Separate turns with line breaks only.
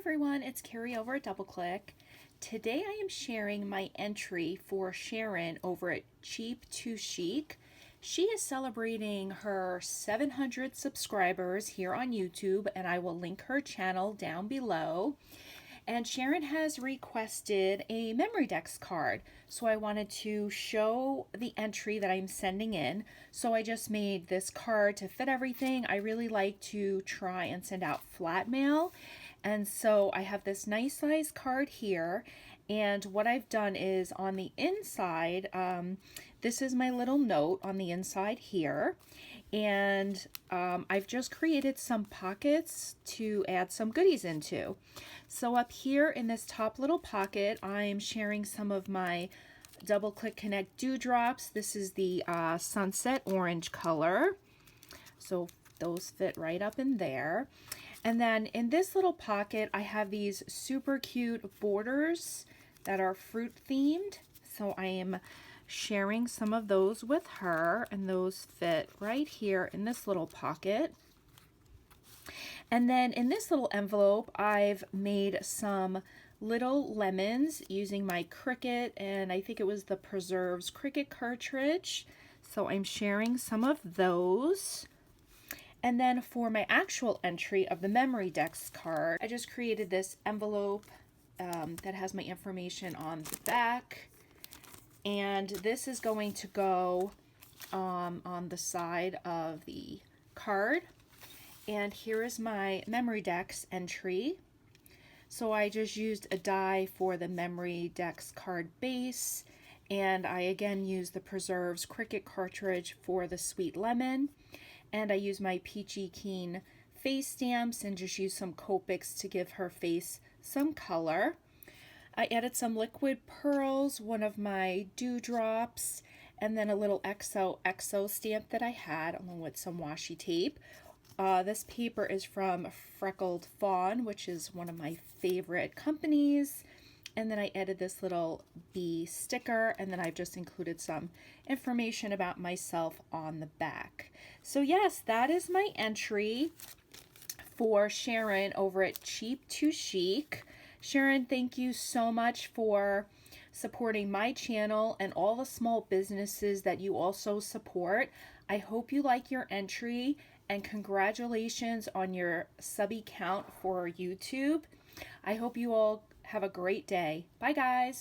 everyone, it's Carrie over at DoubleClick. Today I am sharing my entry for Sharon over at Cheap to Chic. She is celebrating her 700 subscribers here on YouTube, and I will link her channel down below. And Sharon has requested a MemoryDex card, so I wanted to show the entry that I'm sending in. So I just made this card to fit everything. I really like to try and send out flat mail, and so I have this nice size card here. And what I've done is on the inside, this is my little note on the inside here. And I've just created some pockets to add some goodies into. So up here in this top little pocket, I'm sharing some of my DoubleClickConnect dewdrops. This is the sunset orange color. So those fit right up in there. And then in this little pocket, I have these super cute borders that are fruit themed. So I am sharing some of those with her, and those fit right here in this little pocket. And then in this little envelope, I've made some little lemons using my Cricut, and I think it was the Preserves Cricut cartridge. So I'm sharing some of those. And then for my actual entry of the MemoryDex card, I just created this envelope that has my information on the back. And this is going to go on the side of the card. And here is my MemoryDex entry. So I just used a die for the MemoryDex card base. And I again used the Preserves Cricut cartridge for the sweet lemon. And I use my Peachy Keen face stamps and just use some Copics to give her face some color. I added some liquid pearls, one of my dewdrops, and then a little XOXO stamp that I had along with some washi tape. This paper is from Freckled Fawn, which is one of my favorite companies. And then I added this little bee sticker, and then I've just included some information about myself on the back. So yes, that is my entry for Sharon over at Cheap to Chic. Sharon, thank you so much for supporting my channel and all the small businesses that you also support. I hope you like your entry, and congratulations on your subby count for YouTube. I hope you all have a great day. Bye, guys.